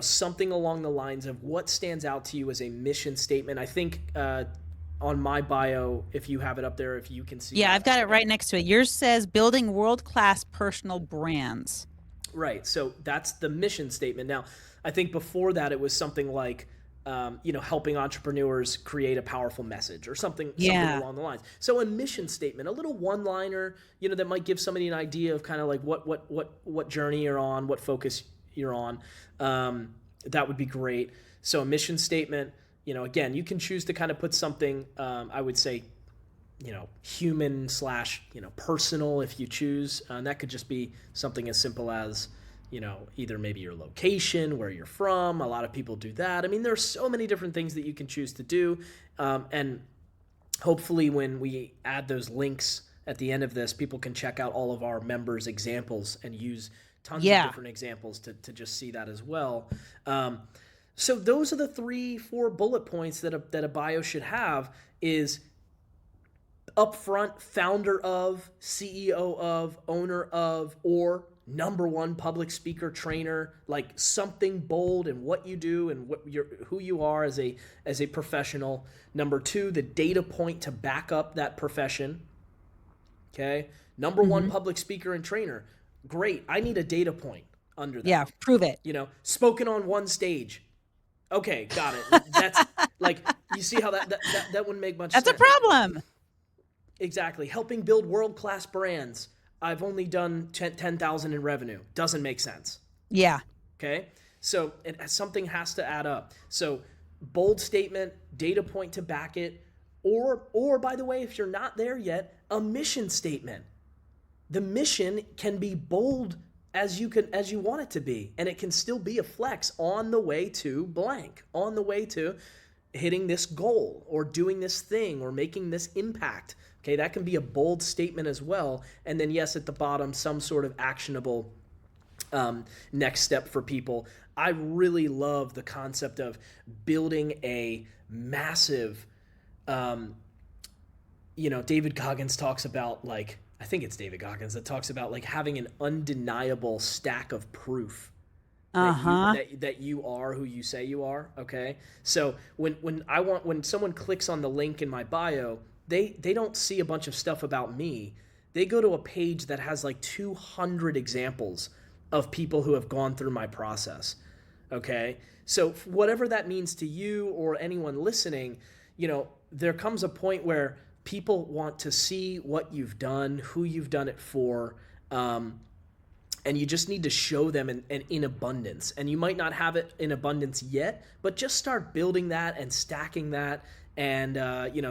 something along the lines of what stands out to you as a mission statement. I think on my bio, if you have it up there, if you can see. Yeah, I've got it right next to it. Yours says building world-class personal brands. Right. So that's the mission statement. Now, I think before that, it was something like, helping entrepreneurs create a powerful message, or something along the lines. So a mission statement, a little one-liner, that might give somebody an idea of kind of like what journey you're on, what focus you're on. That would be great. So a mission statement, again, you can choose to kind of put something, I would say, human / personal if you choose. And that could just be something as simple as, either maybe your location, where you're from. A lot of people do that. I mean, there's so many different things that you can choose to do. And hopefully when we add those links at the end of this, people can check out all of our members' examples and use tons of different examples to just see that as well. So those are the 3-4 bullet points that a bio should have: is upfront, founder of, CEO of, owner of, or number one public speaker trainer, like something bold in what you do and who you are as a professional. Number 2, the data point to back up that profession. Okay. Number one public speaker and trainer. Great. I need a data point under that. Yeah, prove it. Spoken on one stage. Okay, got it. That's like, you see how that wouldn't make much sense. That's a problem. Exactly. Helping build world-class brands. I've only done 10,000 in revenue. Doesn't make sense. Yeah. Okay. So something has to add up. So bold statement, data point to back it, or by the way, if you're not there yet, a mission statement. The mission can be bold as you want it to be, and it can still be a flex on the way to blank, on the way to hitting this goal or doing this thing or making this impact. Okay, that can be a bold statement as well. And then yes, at the bottom, some sort of actionable next step for people. I really love the concept of building a massive, David Goggins talks about, like, I think it's David Goggins that talks about like having an undeniable stack of proof that you are who you say you are. Okay. So when someone clicks on the link in my bio, they don't see a bunch of stuff about me. They go to a page that has like 200 examples of people who have gone through my process. Okay. So whatever that means to you or anyone listening, there comes a point where people want to see what you've done, who you've done it for, and you just need to show them in abundance. And you might not have it in abundance yet, but just start building that and stacking that. And,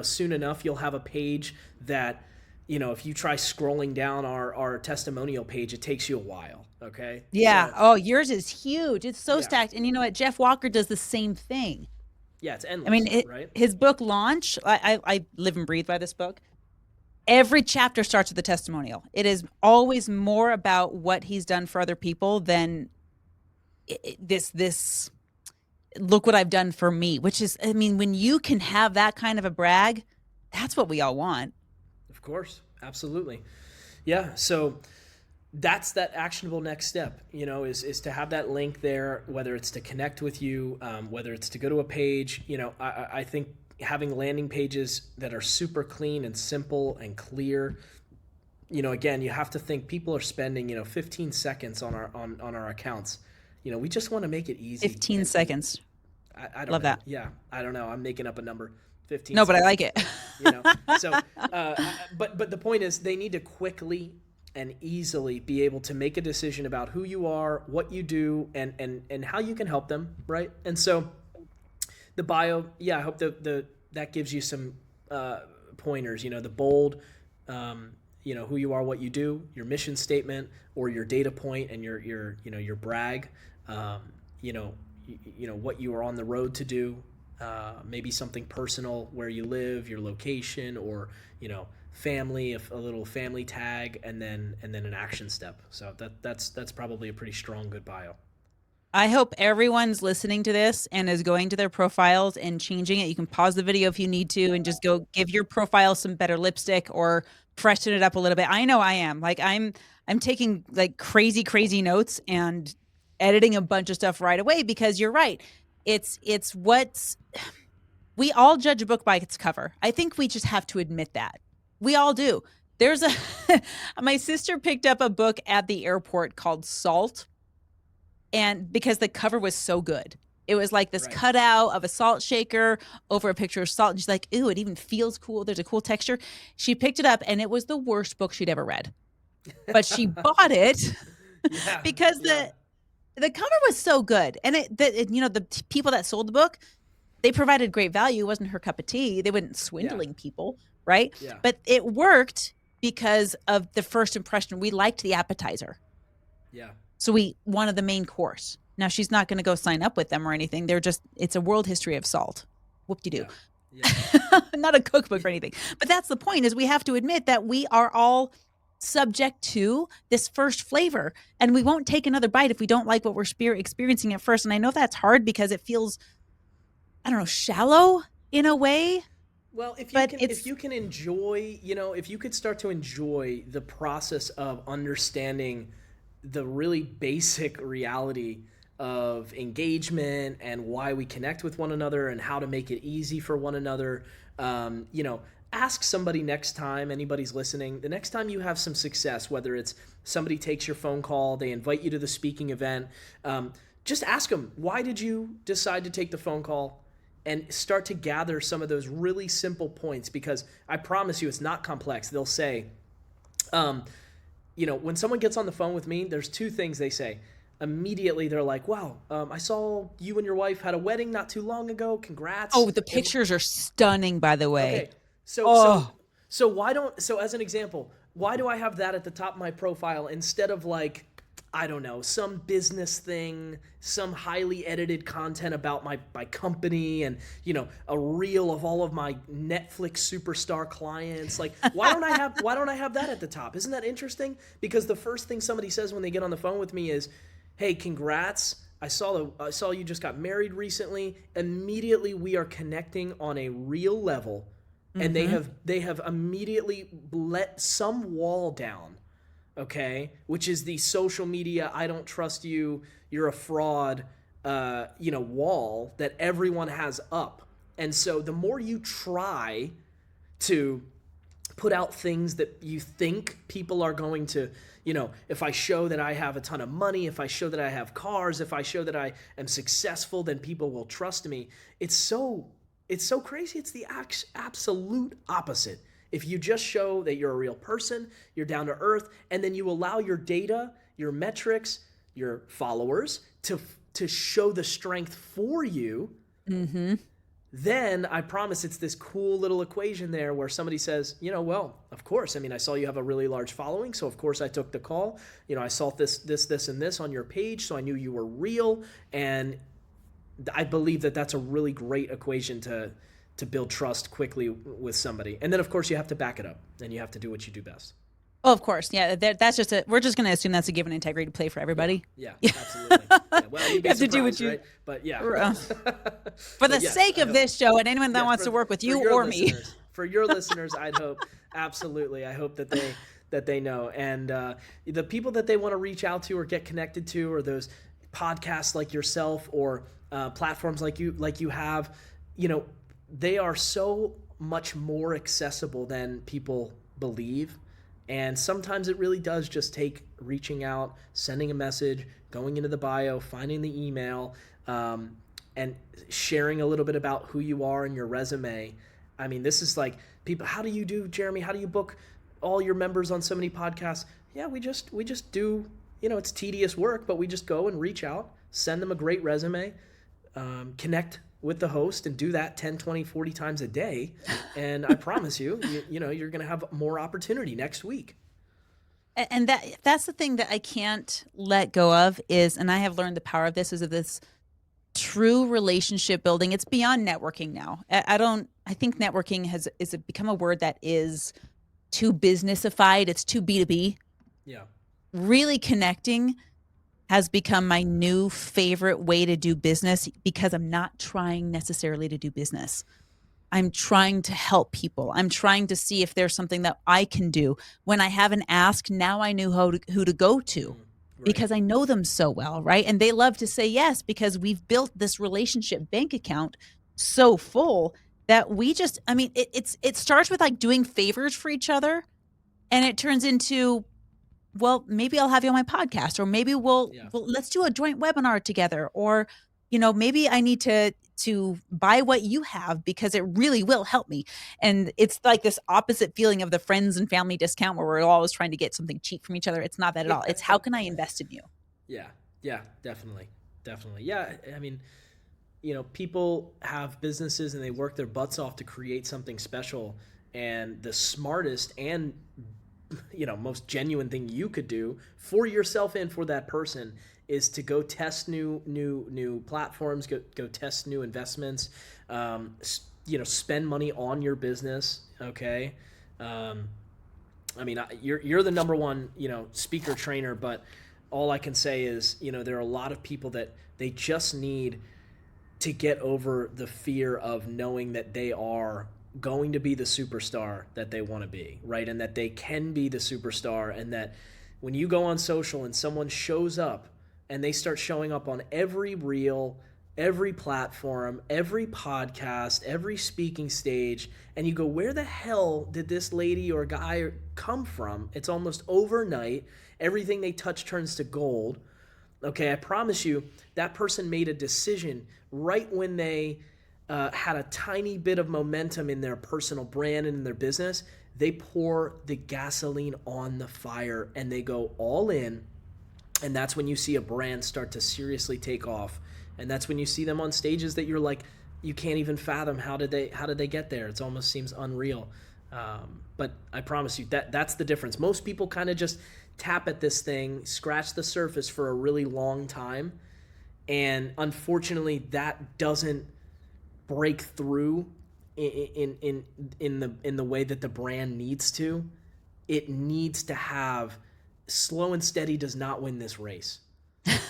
soon enough, you'll have a page that, if you try scrolling down our testimonial page, it takes you a while. Okay. Yeah. So, yours is huge. It's so stacked. And you know what? Jeff Walker does the same thing. Yeah, it's endless. I mean, right? His book Launch, I live and breathe by this book. Every chapter starts with a testimonial. It is always more about what he's done for other people than this look what I've done for me, which is, I mean, when you can have that kind of a brag, that's what we all want. Of course. Absolutely. Yeah. So that's that actionable next step, is to have that link there, whether it's to connect with you, whether it's to go to a page. I think having landing pages that are super clean and simple and clear, again, you have to think people are spending, 15 seconds on our accounts. We just want to make it easy. 15 seconds. I don't love know. that. Yeah. I don't know. I'm making up a number. 15 No, seconds, but I like it. So, but the point is they need to quickly and easily be able to make a decision about who you are, what you do, and how you can help them, right? And so the bio, I hope that gives you some pointers, the bold, who you are, what you do, your mission statement, or your data point and your brag, what you are on the road to do, maybe something personal, where you live, your location, or, family, a little family tag, and then an action step. So that's probably a pretty strong, good bio. I hope everyone's listening to this and is going to their profiles and changing it. You can pause the video if you need to and just go give your profile some better lipstick or freshen it up a little bit. I know I am. Like I'm taking like crazy notes and editing a bunch of stuff right away, because you're right. It's we all judge a book by its cover. I think we just have to admit that. We all do. There's my sister picked up a book at the airport called Salt. And because the cover was so good, it was like this cutout of a salt shaker over a picture of salt. And she's like, ooh, it even feels cool. There's a cool texture. She picked it up and it was the worst book she'd ever read. But she bought it because the cover was so good. And the people that sold the book, they provided great value. It wasn't her cup of tea. They weren't swindling people, right? Yeah. But it worked because of the first impression. We liked the appetizer. Yeah. So we wanted the main course. Now she's not going to go sign up with them or anything. It's a world history of salt. Whoop-de-doo. Yeah. Not a cookbook or anything. But that's the point, is we have to admit that we are all subject to this first flavor, and we won't take another bite if we don't like what we're experiencing at first. And I know that's hard because it feels, I don't know, shallow in a way. Well, if you can enjoy, if you could start to enjoy the process of understanding the really basic reality of engagement and why we connect with one another and how to make it easy for one another, ask somebody next time, anybody's listening, the next time you have some success, whether it's somebody takes your phone call, they invite you to the speaking event, just ask them, why did you decide to take the phone call? And start to gather some of those really simple points, because I promise you it's not complex. They'll say, when someone gets on the phone with me, there's two things they say. Immediately, they're like, wow, I saw you and your wife had a wedding not too long ago. Congrats. Oh, the pictures are stunning, by the way. Okay. So as an example, why do I have that at the top of my profile instead of like, I don't know, some business thing, some highly edited content about my company, and a reel of all of my Netflix superstar clients. Like, why don't I have that at the top? Isn't that interesting? Because the first thing somebody says when they get on the phone with me is, "Hey, congrats. I saw you just got married recently." Immediately we are connecting on a real level, and they have immediately let some wall down. Okay, which is the social media, "I don't trust you, you're a fraud," wall that everyone has up. And so the more you try to put out things that you think people are going to, if I show that I have a ton of money, if I show that I have cars, if I show that I am successful, then people will trust me. It's so crazy. It's the absolute opposite. If you just show that you're a real person, you're down to earth, and then you allow your data, your metrics, your followers to show the strength for you, then I promise it's this cool little equation there where somebody says, well, of course. I mean, I saw you have a really large following, so of course I took the call. I saw this, and this on your page, so I knew you were real. And I believe that that's a really great equation to build trust quickly with somebody. And then of course you have to back it up, and you have to do what you do best. Oh, of course. Yeah. That's just we're just going to assume that's a given integrity play for everybody. Yeah, absolutely. Yeah, well, you'd be You have to do what you, right? But yeah. For the sake of this show and anyone that wants to work with you or me. For your listeners, I'd hope, absolutely. I hope that they know. And the people that they want to reach out to or get connected to, or those podcasts like yourself, or platforms like you have, they are so much more accessible than people believe. And sometimes it really does just take reaching out, sending a message, going into the bio, finding the email, and sharing a little bit about who you are and your resume. I mean, this is like, people, how do you do, Jeremy? How do you book all your members on so many podcasts? Yeah, we just do, it's tedious work, but we just go and reach out, send them a great resume, connect with the host, and do that 10, 20, 40 times a day. And I promise you, you're going to have more opportunity next week. And that's the thing that I can't let go of is, and I have learned the power of this, is of this true relationship building. It's beyond networking now. I think networking is become a word that is too businessified. It's too B2B. Yeah. Really connecting has become my new favorite way to do business, because I'm not trying necessarily to do business. I'm trying to help people. I'm trying to see if there's something that I can do. When I have an ask, now I knew who to go to, because I know them so well, right? And they love to say yes, because we've built this relationship bank account so full that we just, it starts with like doing favors for each other, and it turns into, well, maybe I'll have you on my podcast, or maybe well, let's do a joint webinar together, or, maybe I need to buy what you have because it really will help me. And it's like this opposite feeling of the friends and family discount where we're always trying to get something cheap from each other. It's not that at all. It's how can I invest in you? Yeah, definitely. Yeah. I mean, people have businesses and they work their butts off to create something special, and the smartest and most genuine thing you could do for yourself and for that person is to go test new platforms, go test new investments, spend money on your business. Okay. You're the number one, speaker trainer, but all I can say is, there are a lot of people that they just need to get over the fear of knowing that they are going to be the superstar that they want to be, right? And that they can be the superstar, and that when you go on social and someone shows up and they start showing up on every reel, every platform, every podcast, every speaking stage, and you go, where the hell did this lady or guy come from? It's almost overnight. Everything they touch turns to gold. Okay, I promise you, that person made a decision right when they had a tiny bit of momentum in their personal brand and in their business. They pour the gasoline on the fire and they go all in. And that's when you see a brand start to seriously take off. And that's when you see them on stages that you're like, you can't even fathom how did they get there. It almost seems unreal. But I promise you that's the difference. Most people kind of just tap at this thing, scratch the surface for a really long time, and unfortunately, that doesn't break through in the way that the brand needs to. It needs to have slow and steady does not win this race.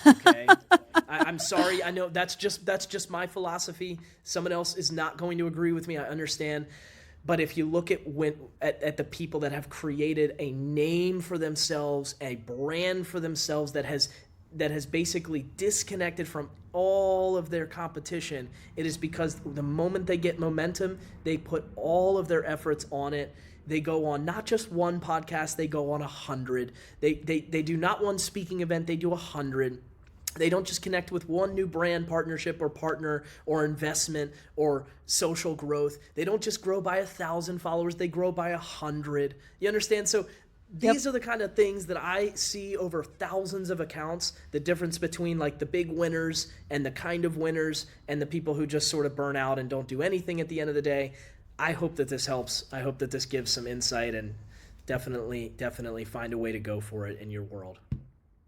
Okay. I'm sorry. I know that's just my philosophy. Someone else is not going to agree with me. I understand. But if you look at the people that have created a name for themselves, a brand for themselves that has basically disconnected from all of their competition, it is because the moment they get momentum, they put all of their efforts on it. They go on not just one podcast, they go on 100. They do not one speaking event, they do 100. They don't just connect with one new brand partnership or partner or investment or social growth. They don't just grow by 1,000 followers, they grow by 100. You understand? So these are the kind of things that I see over thousands of accounts, the difference between like the big winners and the kind of winners and the people who just sort of burn out and don't do anything at the end of the day. I hope that this helps. I hope that this gives some insight, and definitely find a way to go for it in your world.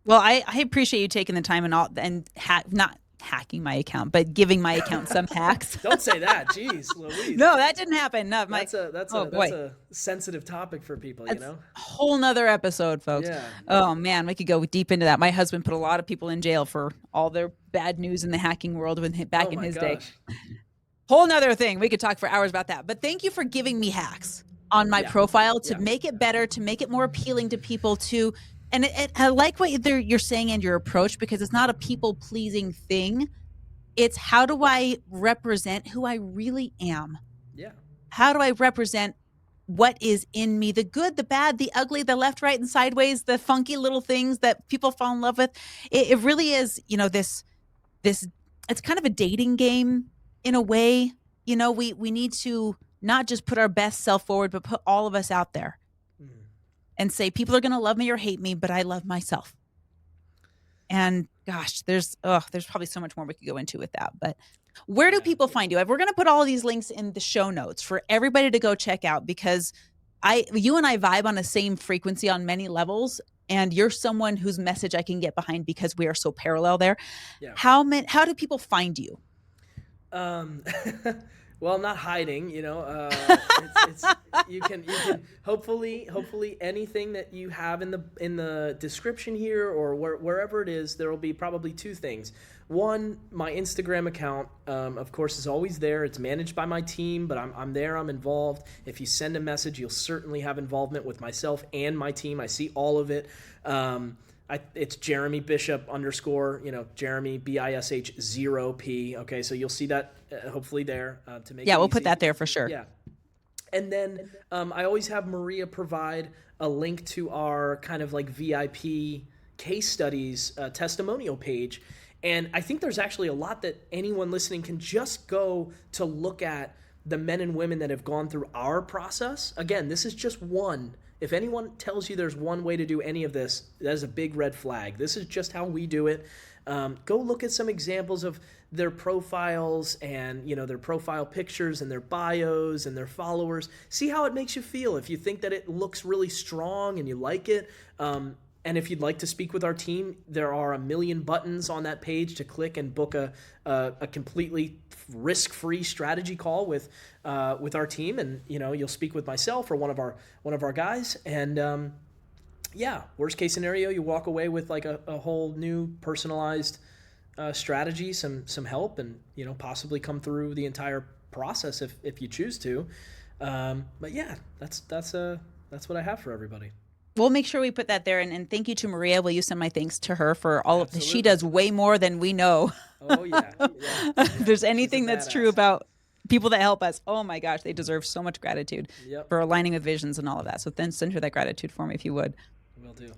Well, I appreciate you taking the time and not hacking my account, but giving my account some hacks. Don't say that. Jeez, Louise. No, that didn't happen. No, that's a sensitive topic for people, that's you know? A whole nother episode, folks. Yeah. Oh man, we could go deep into that. My husband put a lot of people in jail for all their bad news in the hacking world back in his day. Whole nother thing. We could talk for hours about that. But thank you for giving me hacks on my profile to make it better, to make it more appealing to people and I like what you're saying and your approach, because it's not a people-pleasing thing. It's how do I represent who I really am? Yeah. How do I represent what is in me? The good, the bad, the ugly, the left, right, and sideways, the funky little things that people fall in love with. It really is, this, it's kind of a dating game in a way. We need to not just put our best self forward, but put all of us out there. And say people are going to love me or hate me, but I love myself. And gosh, there's probably so much more we could go into with that. But where do people find you? We're going to put all of these links in the show notes for everybody to go check out, because you and I vibe on the same frequency on many levels, and you're someone whose message I can get behind because we are so parallel there. Yeah. How do people find you? Well, I'm not hiding, you can hopefully anything that you have in the description here or wherever it is, there will be probably two things. One, my Instagram account, of course, is always there. It's managed by my team, but I'm there. I'm involved. If you send a message, you'll certainly have involvement with myself and my team. I see all of it. It's Jeremy Bishop _ Jeremy BISH 0P. Okay, so you'll see that hopefully there to make. Yeah, we'll put that there for sure. Yeah, and then I always have Maria provide a link to our kind of like VIP case studies testimonial page, and I think there's actually a lot that anyone listening can just go to look at the men and women that have gone through our process. Again, this is just one. If anyone tells you there's one way to do any of this, that is a big red flag. This is just how we do it. Go look at some examples of their profiles and their profile pictures and their bios and their followers. See how it makes you feel. If you think that it looks really strong and you like it, and if you'd like to speak with our team, there are 1 million buttons on that page to click and book a completely risk-free strategy call with our team, and you'll speak with myself or one of our guys, and worst case scenario, you walk away with like a whole new personalized strategy, some help, and possibly come through the entire process if you choose to. But yeah, that's what I have for everybody. We'll make sure we put that there. And thank you to Maria. Will you send my thanks to her for all of this? She does way more than we know. Oh, yeah. If there's anything that's true about people that help us, oh, my gosh, they deserve so much gratitude for aligning with visions and all of that. So then send her that gratitude for me if you would. Will do.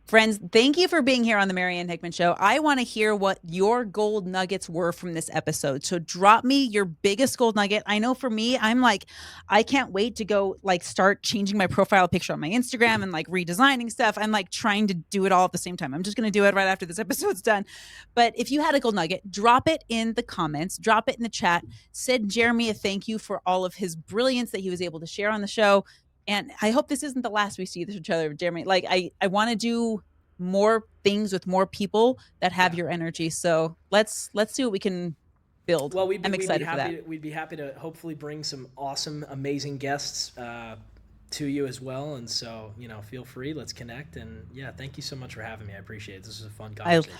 Friends, thank you for being here on the Marianne Hickman Show. I want to hear what your gold nuggets were from this episode. So drop me your biggest gold nugget. I know for me, I'm like, I can't wait to go like start changing my profile picture on my Instagram and like redesigning stuff. I'm like trying to do it all at the same time. I'm just going to do it right after this episode's done. But if you had a gold nugget, drop it in the comments, drop it in the chat. Send Jeremy a thank you for all of his brilliance that he was able to share on the show. And I hope this isn't the last we see each other, Jeremy. Like I want to do more things with more people that have your energy. So let's see what we can build. Well, I'm excited for that. We'd be happy to hopefully bring some awesome, amazing guests to you as well. And so, feel free. Let's connect. And yeah, thank you so much for having me. I appreciate it. This is a fun conversation.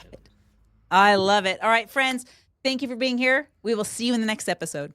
I love it. All right, friends. Thank you for being here. We will see you in the next episode.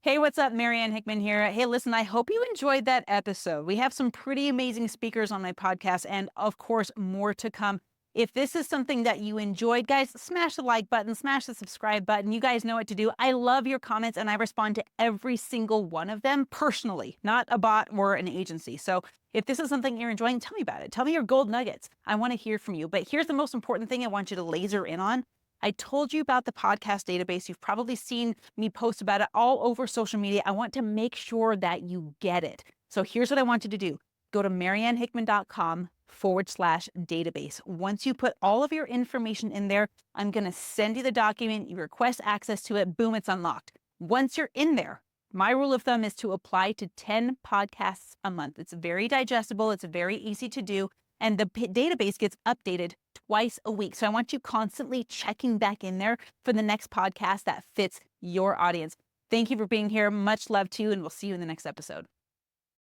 Hey, what's up? Marianne Hickman here. Hey, listen, I hope you enjoyed that episode. We have some pretty amazing speakers on my podcast and, of course, more to come. If this is something that you enjoyed, guys, smash the like button, smash the subscribe button. You guys know what to do. I love your comments, and I respond to every single one of them personally, not a bot or an agency. So if this is something you're enjoying, tell me about it. Tell me your gold nuggets. I want to hear from you. But here's the most important thing I want you to laser in on. I told you about the podcast database. You've probably seen me post about it all over social media. I want to make sure that you get it. So here's what I want you to do. Go to mariannehickman.com/database. Once you put all of your information in there, I'm going to send you the document. You request access to it. Boom, it's unlocked. Once you're in there, my rule of thumb is to apply to 10 podcasts a month. It's very digestible. It's very easy to do. And the database gets updated twice a week. So I want you constantly checking back in there for the next podcast that fits your audience. Thank you for being here. Much love to you, and we'll see you in the next episode.